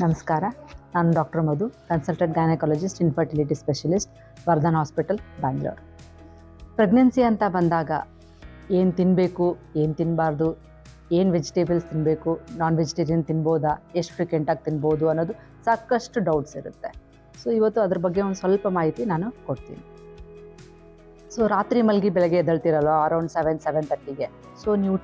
ನಮಸ್ಕಾರ. ನಾನು doctor Madhu, consultant gynaecologist, infertility specialist, Vardhan hospital, Bangalore. Pregnancy ಅಂತ ಬಂದಾಗ ಏನು ತಿನ್ನಬೇಕು, ಏನು ತಿನ್ನಬಾರ್ದು, ಏನು ವೆಜಿಟೇಬಲ್ಸ್ ತಿನ್ನಬೇಕು, ನಾನ್ ವೆಜಿಟೇರಿಯನ್ ತಿನ್ಬೋದಾ, ಎಷ್ಟು ಫ್ರೀಕ್ವೆಂಟಾಗಿ ತಿನ್ಬೋದು ಅನ್ನೋದು ಸಾಕಷ್ಟು ಡೌಟ್ಸ್ ಇರುತ್ತೆ. ಸೊ ಇವತ್ತು ಅದ್ರ ಬಗ್ಗೆ ಒಂದು ಸ್ವಲ್ಪ ಮಾಹಿತಿ ನಾನು ಕೊಡ್ತೀನಿ. ಸೊ ರಾತ್ರಿ ಮಲಗಿ ಬೆಳಗ್ಗೆ ಎದ್ದೇಳ್ತಿರಲ್ಲ ಅರೌಂಡ್ 7-7:30ಗೆ. ಸೊ ನೀವು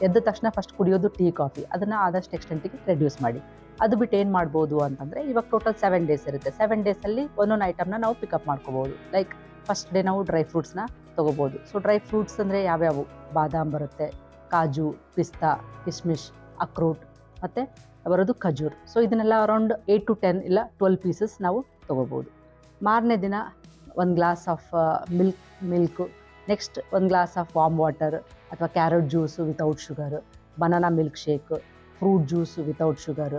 ಎದ್ದ ತಕ್ಷಣ ಫಸ್ಟ್ ಕುಡಿಯೋದು ಟೀ, ಕಾಫಿ. ಅದನ್ನು ಆದಷ್ಟು ಎಕ್ಸ್ಟೆಂಟಿಗೆ ರೆಡ್ಯೂಸ್ ಮಾಡಿ. ಅದು ಬಿಟ್ಟು ಏನು ಮಾಡ್ಬೋದು ಅಂತಂದರೆ, ಇವಾಗ ಟೋಟಲ್ 7 ಡೇಸ್ ಇರುತ್ತೆ. 7 ಡೇಸಲ್ಲಿ ಒಂದೊಂದು ಐಟಮ್ನ ನಾವು ಪಿಕಪ್ ಮಾಡ್ಕೋಬೋದು. ಲೈಕ್ ಫಸ್ಟ್ ಡೇ ನಾವು ಡ್ರೈ ಫ್ರೂಟ್ಸ್ನ ತೊಗೋಬೋದು. ಸೊ ಡ್ರೈ ಫ್ರೂಟ್ಸ್ ಅಂದರೆ ಯಾವ್ಯಾವು? ಬಾದಾಮ್ ಬರುತ್ತೆ, ಕಾಜು, ಪಿಸ್ತಾ, ಕಿಶ್ಮಿಶ್, ಅಕ್ರೂಟ್, ಮತ್ತು ಬರೋದು ಖಜೂರ್. ಸೊ ಇದನ್ನೆಲ್ಲ ಅರೌಂಡ್ 8 to 10 ಇಲ್ಲ 12 ಪೀಸಸ್ ನಾವು ತೊಗೋಬೋದು. ಮಾರನೇ ದಿನ 1 glass of milk, next 1 glass of warm water ಅಥವಾ carrot juice without sugar, banana milkshake, fruit juice without sugar.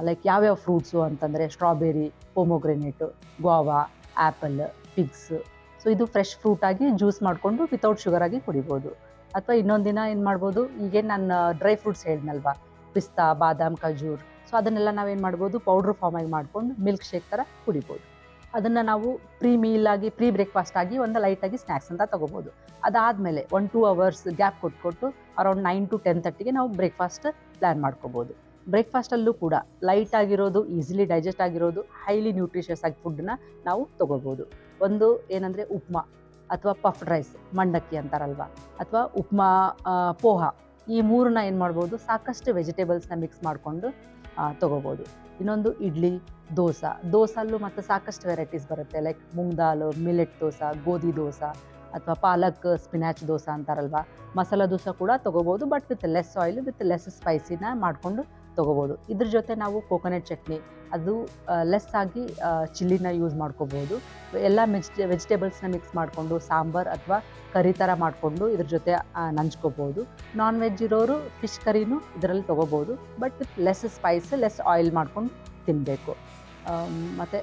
Like ಯಾವ್ಯಾವ ಫ್ರೂಟ್ಸು ಅಂತಂದರೆ strawberry, pomegranate, guava, apple, figs. So ಇದು ಫ್ರೆಶ್ ಫ್ರೂಟಾಗಿ ಜ್ಯೂಸ್ ಮಾಡಿಕೊಂಡು ವಿತೌಟ್ ಶುಗರಾಗಿ ಕುಡಿಬೋದು. ಅಥವಾ ಇನ್ನೊಂದು ದಿನ ಏನು ಮಾಡ್ಬೋದು, ಈಗೇನು ನಾನು ಡ್ರೈ ಫ್ರೂಟ್ಸ್ ಹೇಳಿದ್ನಲ್ವಾ, ಪಿಸ್ತಾ, ಬಾದಾಮ್, ಖಜೂರ್. ಸೊ ಅದನ್ನೆಲ್ಲ ನಾವೇನು ಮಾಡ್ಬೋದು, ಪೌಡ್ರ್ ಫಾರ್ಮಾಗಿ ಮಾಡ್ಕೊಂಡು ಮಿಲ್ಕ್ ಶೇಕ್ ಥರ ಕುಡಿಬೋದು. ಅದನ್ನು ನಾವು ಪ್ರೀ ಬ್ರೇಕ್ಫಾಸ್ಟ್ ಆಗಿ ಒಂದು ಲೈಟಾಗಿ ಸ್ನ್ಯಾಕ್ಸ್ ಅಂತ ತೊಗೋಬೋದು. ಅದಾದಮೇಲೆ 1-2 ಅವರ್ಸ್ ಗ್ಯಾಪ್ ಕೊಟ್ಟು ಅರೌಂಡ್ 9 to 10:30ಗೆ ನಾವು ಬ್ರೇಕ್ಫಾಸ್ಟ್ ಪ್ಲ್ಯಾನ್ ಮಾಡ್ಕೋಬೋದು. ಬ್ರೇಕ್ಫಾಸ್ಟಲ್ಲೂ ಕೂಡ ಲೈಟಾಗಿರೋದು, ಈಸಿಲಿ ಡೈಜೆಸ್ಟ್ ಆಗಿರೋದು, ಹೈಲಿ ನ್ಯೂಟ್ರಿಷಿಯಸ್ ಆಗಿ ಫುಡ್ಡನ್ನ ನಾವು ತೊಗೋಬೋದು. ಒಂದು ಏನಂದರೆ ಉಪ್ಮಾ ಅಥವಾ ಪಫ್ಡ್ ರೈಸ್, ಮಂಡಕ್ಕಿ ಅಂತಾರಲ್ವ, ಅಥವಾ ಉಪ್ಮಾ, ಪೋಹ. ಈ ಮೂರನ್ನ ಏನು ಮಾಡ್ಬೋದು, ಸಾಕಷ್ಟು ವೆಜಿಟೇಬಲ್ಸ್ನ ಮಿಕ್ಸ್ ಮಾಡಿಕೊಂಡು ತೊಗೋಬೋದು. ಇನ್ನೊಂದು ಇಡ್ಲಿ, ದೋಸಲ್ಲೂ ಮತ್ತು ಸಾಕಷ್ಟು ವೆರೈಟೀಸ್ ಬರುತ್ತೆ. ಲೈಕ್ ಮೂಂಗ್ ದಾಲ್, ಮಿಲೆಟ್ ದೋಸೆ, ಗೋಧಿ ದೋಸೆ, ಅಥವಾ ಪಾಲಕ್ ಸ್ಪಿನಾಚ್ ದೋಸೆ ಅಂತಾರಲ್ವ. ಮಸಾಲ ದೋಸೆ ಕೂಡ ತೊಗೋಬೋದು, but with less oil, with less ಸ್ಪೈಸಿನ ಮಾಡಿಕೊಂಡು ತೊಗೋಬೋದು. ಇದ್ರ ಜೊತೆ ನಾವು ಕೋಕೋನಟ್ ಚಟ್ನಿ, ಅದು ಲೆಸ್ ಆಗಿ ಚಿಲ್ಲಿನ ಯೂಸ್ ಮಾಡ್ಕೋಬೋದು. ಎಲ್ಲ ವೆಜಿಟೇಬಲ್ಸ್ನ ಮಿಕ್ಸ್ ಮಾಡಿಕೊಂಡು ಸಾಂಬಾರ್ ಅಥವಾ ಕರಿ ಥರ ಮಾಡಿಕೊಂಡು ಇದ್ರ ಜೊತೆ ನಂಚ್ಕೋಬೋದು. ನಾನ್ ವೆಜ್ ಇರೋರು ಫಿಶ್ ಕರಿನೂ ಇದರಲ್ಲಿ ತೊಗೋಬೋದು, but with less Spice, less oil ಮಾಡ್ಕೊಂಡು ತಿನ್ನಬೇಕು. ಮತ್ತು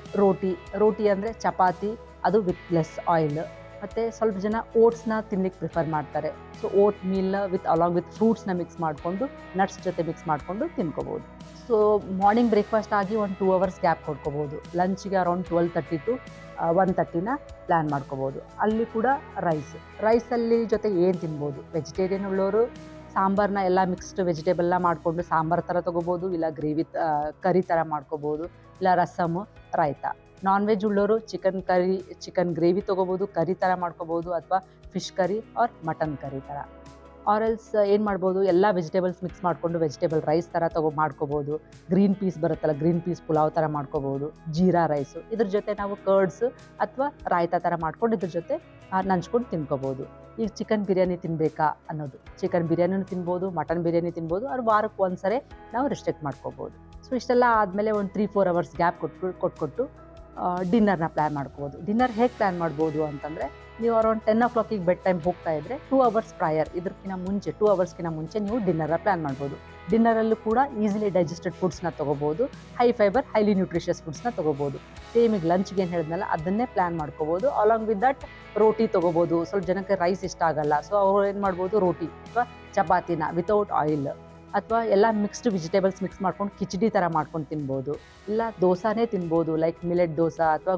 ರೋಟಿ ಅಂದರೆ ಚಪಾತಿ, ಅದು ವಿತ್ ಲೆಸ್ ಆಯಿಲ್. ಮತ್ತು ಸ್ವಲ್ಪ ಜನ ಓಟ್ಸ್ನ ತಿನ್ಲಿಕ್ಕೆ ಪ್ರಿಫರ್ ಮಾಡ್ತಾರೆ. ಸೊ ಓಟ್ ಮೀಲ್ನ ಅಲಾಂಗ್ ವಿತ್ ಫ್ರೂಟ್ಸ್ನ ಮಿಕ್ಸ್ ಮಾಡಿಕೊಂಡು, ನಟ್ಸ್ ಜೊತೆ ಮಿಕ್ಸ್ ಮಾಡಿಕೊಂಡು ತಿನ್ಕೋಬೋದು. ಸೊ ಮಾರ್ನಿಂಗ್ ಬ್ರೇಕ್ಫಾಸ್ಟ್ ಆಗಿ 1-2 ಅವರ್ಸ್ ಗ್ಯಾಪ್ ಕೊಡ್ಕೋಬೋದು. ಲಂಚಿಗೆ ಅರೌಂಡ್ 12:30 to 1:30ನ ಪ್ಲ್ಯಾನ್ ಮಾಡ್ಕೋಬೋದು. ಅಲ್ಲಿ ಕೂಡ ರೈಸಲ್ಲಿ ಜೊತೆ ಏನು ತಿನ್ಬೋದು, ವೆಜಿಟೇರಿಯನ್ ಉಳ್ಳೋರು ಸಾಂಬಾರನ್ನ ಎಲ್ಲ ಮಿಕ್ಸ್ಡ್ ವೆಜಿಟೇಬಲ್ನ ಮಾಡಿಕೊಂಡು ಸಾಂಬಾರು ಥರ ತೊಗೋಬೋದು, ಇಲ್ಲ ಗ್ರೇವಿ ಕರಿ ಥರ ಮಾಡ್ಕೋಬೋದು, ಇಲ್ಲ ರಸಮ್ಮು, ರಾಯ್ತ. ನಾನ್ ವೆಜ್ ಉಳ್ಳೋರು ಚಿಕನ್ ಗ್ರೇವಿ ತೊಗೋಬೋದು, ಕರಿ ಥರ ಮಾಡ್ಕೋಬೋದು, ಅಥವಾ fish curry or mutton curry ಥರ. ಆರೆಲ್ಸ್ ಏನು ಮಾಡ್ಬೋದು, ಎಲ್ಲ ವೆಜಿಟೇಬಲ್ಸ್ ಮಿಕ್ಸ್ ಮಾಡಿಕೊಂಡು ವೆಜಿಟೇಬಲ್ ರೈಸ್ ಥರ ಮಾಡ್ಕೋಬೋದು. ಗ್ರೀನ್ ಪೀಸ್ ಬರುತ್ತಲ್ಲ, ಗ್ರೀನ್ ಪೀಸ್ ಪುಲಾವ್ ಥರ ಮಾಡ್ಕೋಬೋದು. ಜೀರಾ ರೈಸು, ಇದ್ರ ಜೊತೆ ನಾವು ಕರ್ಡ್ಸ್ ಅಥವಾ ರಾಯ್ತ ಥರ ಮಾಡ್ಕೊಂಡು ಇದ್ರ ಜೊತೆ ನಂಚ್ಕೊಂಡು ತಿನ್ಕೋಬೋದು. ಈಗ ಚಿಕನ್ ಬಿರಿಯಾನಿ ತಿನ್ನಬೇಕಾ ಅನ್ನೋದು, ಚಿಕನ್ ಬಿರಿಯಾನಿನೂ ತಿನ್ಬೋದು, ಮಟನ್ ಬಿರಿಯಾನಿ ತಿನ್ಬೋದು. ಅದು ವಾರಕ್ಕೆ ಒಂದ್ಸರಿ ನಾವು ರೆಸ್ಟ್ರಿಕ್ಟ್ ಮಾಡ್ಕೋಬೋದು. ಸೊ ಇಷ್ಟೆಲ್ಲ ಆದಮೇಲೆ ಒಂದು 3-4 ಅವರ್ಸ್ ಗ್ಯಾಪ್ ಕೊಟ್ಟು ಡಿನ್ನರ್ನ ಪ್ಲ್ಯಾನ್ ಮಾಡ್ಕೋಬೋದು. ಡಿನ್ನರ್ ಹೇಗೆ ಪ್ಲ್ಯಾನ್ ಮಾಡ್ಬೋದು ಅಂತಂದರೆ, ನೀವು ಅರೌಂಡ್ 10 o'clock ಬೆಡ್ ಟೈಮ್ ಹೋಗ್ತಾ ಇದ್ದರೆ 2 hours ಪ್ರಯರ್, ಇದಕ್ಕಿಂತ ಮುಂಚೆ 2 ಅವರ್ಸ್ಗಿಂತ ಮುಂಚೆ ನೀವು ಡಿನ್ನರ್ನ ಪ್ಲ್ಯಾನ್ ಮಾಡ್ಬೋದು. ಡಿನ್ನರಲ್ಲೂ ಕೂಡ ಈಸಿಲಿ ಡೈಜೆಸ್ಟೆಡ್ ಫುಡ್ಸ್ನ ತೊಗೋಬೋದು, ಹೈ ಫೈಬರ್, ಹೈಲಿ ನ್ಯೂಟ್ರಿಷಿಯಸ್ ಫುಡ್ಸ್ನ ತೊಗೋಬೋದು. ಸೇಮ್ ಈಗ ಲಂಚ್ಗೆ ಏನು ಹೇಳಿದ್ನಲ್ಲ ಅದನ್ನೇ ಪ್ಲ್ಯಾನ್ ಮಾಡ್ಕೋಬೋದು. ಅಲಾಂಗ್ ವಿತ್ ದಟ್ ರೋಟಿ ತೊಗೋಬೋದು. ಸ್ವಲ್ಪ ಜನಕ್ಕೆ ರೈಸ್ ಇಷ್ಟ ಆಗಲ್ಲ, ಸೊ ಅವ್ರು ಏನು ಮಾಡ್ಬೋದು, ರೋಟಿ ಅಥವಾ ಚಪಾತಿನ ವಿತೌಟ್ ಆಯಿಲ್, ಅಥವಾ ಎಲ್ಲ ಮಿಕ್ಸ್ಡ್ ವೆಜಿಟೇಬಲ್ಸ್ ಮಿಕ್ಸ್ ಮಾಡ್ಕೊಂಡು ಕಿಚಡಿ ಥರ ಮಾಡ್ಕೊಂಡು ತಿನ್ಬೋದು. ಇಲ್ಲ ದೋಸೆನೇ ತಿನ್ಬೋದು, ಲೈಕ್ ಮಿಲೆಟ್ ದೋಸೆ ಅಥವಾ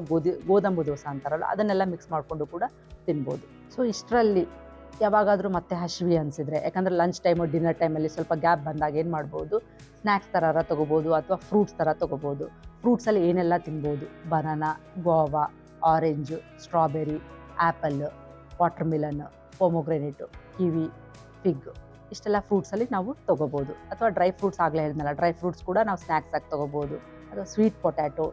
ಗೋದಂಬು ದೋಸೆ ಅಂತಾರಲ್ಲ, ಅದನ್ನೆಲ್ಲ ಮಿಕ್ಸ್ ಮಾಡಿಕೊಂಡು ಕೂಡ ತಿನ್ಬೋದು. ಸೊ ಇಷ್ಟರಲ್ಲಿ ಯಾವಾಗಾದರೂ ಮತ್ತೆ ಹಸಿವೆ ಅನಿಸಿದ್ರೆ, ಯಾಕಂದರೆ ಲಂಚ್ ಟೈಮು ಡಿನ್ನರ್ ಟೈಮಲ್ಲಿ ಸ್ವಲ್ಪ ಗ್ಯಾಪ್ ಬಂದಾಗ ಏನು ಮಾಡ್ಬೋದು, ಸ್ನ್ಯಾಕ್ಸ್ ಥರ ತೊಗೋಬೋದು ಅಥವಾ ಫ್ರೂಟ್ಸ್ ಥರ ತೊಗೋಬೋದು. ಫ್ರೂಟ್ಸಲ್ಲಿ ಏನೆಲ್ಲ ತಿನ್ಬೋದು, banana, guava, orange, strawberry, apple, watermelon, pomegranate, kiwi, fig, ಇಷ್ಟೆಲ್ಲ ಫ್ರೂಟ್ಸಲ್ಲಿ ನಾವು ತೊಗೋಬೋದು. ಅಥವಾ ಡ್ರೈ ಫ್ರೂಟ್ಸ್ ಆಗಲೇ ಹೇಳಿದ್ನಲ್ಲ, ಡ್ರೈ ಫ್ರೂಟ್ಸ್ ಕೂಡ ನಾವು ಸ್ನ್ಯಾಕ್ಸ್ ಆಗಿ ತೊಗೋಬೋದು. ಅಥವಾ ಸ್ವೀಟ್ ಪೊಟ್ಯಾಟೊ,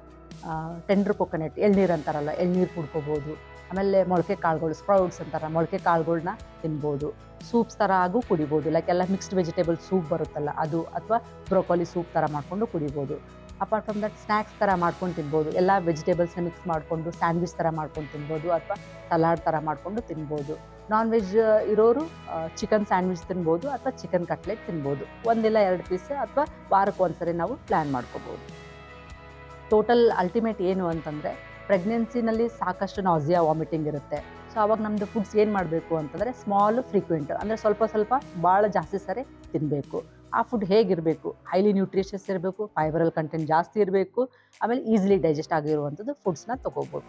ಟೆಂಡ್ರ್ ಕೊಕೊನಟ್, ಎಳ್ನೀರು ಅಂತಾರಲ್ಲ, ಎಳ್ನೀರು ಕುಡ್ಕೋಬೋದು. ಆಮೇಲೆ ಮೊಳಕೆ ಕಾಳುಗಳು, ಸ್ಪ್ರೌಟ್ಸ್ ಅಂತಾರೆ, ಮೊಳಕೆ ಕಾಳುಗಳ್ನ ತಿನ್ಬೋದು. ಸೂಪ್ಸ್ ಥರ ಆಗೂ ಕುಡಿಬೋದು, ಲೈಕ್ ಎಲ್ಲ ಮಿಕ್ಸ್ಡ್ ವೆಜಿಟೇಬಲ್ ಸೂಪ್ ಬರುತ್ತಲ್ಲ ಅದು, ಅಥವಾ ಬ್ರೋಕೊಲಿ ಸೂಪ್ ಥರ ಮಾಡಿಕೊಂಡು ಕುಡಿಬೋದು. ಅಪಾರ್ಟ್ ಫ್ರಮ್ ದಟ್ ಸ್ನ್ಯಾಕ್ಸ್ ಥರ ಮಾಡ್ಕೊಂಡು ತಿನ್ಬೋದು. ಎಲ್ಲ ವೆಜಿಟೇಬಲ್ಸ್ನ ಮಿಕ್ಸ್ ಮಾಡಿಕೊಂಡು ಸ್ಯಾಂಡ್ವಿಚ್ ಥರ ಮಾಡ್ಕೊಂಡು ತಿನ್ಬೋದು, ಅಥವಾ ಸಲಾಡ್ ಥರ ಮಾಡಿಕೊಂಡು ತಿನ್ಬೋದು. ನಾನ್ ವೆಜ್ ಇರೋರು ಚಿಕನ್ ಸ್ಯಾಂಡ್ವಿಚ್ ತಿನ್ಬೋದು, ಅಥವಾ ಚಿಕನ್ ಕಟ್ಲೆಟ್ ತಿನ್ಬೋದು. 1-2 ಪೀಸ್, ಅಥವಾ ವಾರಕ್ಕೆ ಒಂದ್ಸರಿ ನಾವು ಪ್ಲ್ಯಾನ್ ಮಾಡ್ಕೋಬೋದು. ಟೋಟಲ್ ಅಲ್ಟಿಮೇಟ್ ಏನು ಅಂತಂದರೆ, ಪ್ರೆಗ್ನೆನ್ಸಿನಲ್ಲಿ ಸಾಕಷ್ಟು ನಾಸಿಯಾ, ವಾಮಿಟಿಂಗ್ ಇರುತ್ತೆ. ಸೊ ಆವಾಗ ನಮ್ಮದು ಫುಡ್ಸ್ ಏನು ಮಾಡಬೇಕು ಅಂತಂದರೆ, ಸ್ಮಾಲ್ ಫ್ರೀಕ್ವೆಂಟ್, ಅಂದರೆ ಸ್ವಲ್ಪ ಭಾಳ ಜಾಸ್ತಿ ಸರಿ ತಿನ್ನಬೇಕು. ಆ ಫುಡ್ ಹೇಗಿರಬೇಕು, ಹೈಲಿ ನ್ಯೂಟ್ರಿಷಿಯಸ್ ಇರಬೇಕು, ಫೈಬರಲ್ ಕಂಟೆಂಟ್ ಜಾಸ್ತಿ ಇರಬೇಕು, ಆಮೇಲೆ ಈಸಿಲಿ ಡೈಜೆಸ್ಟ್ ಆಗಿರುವಂಥದ್ದು ಫುಡ್ಸ್ನ ತೊಗೋಬೋದು.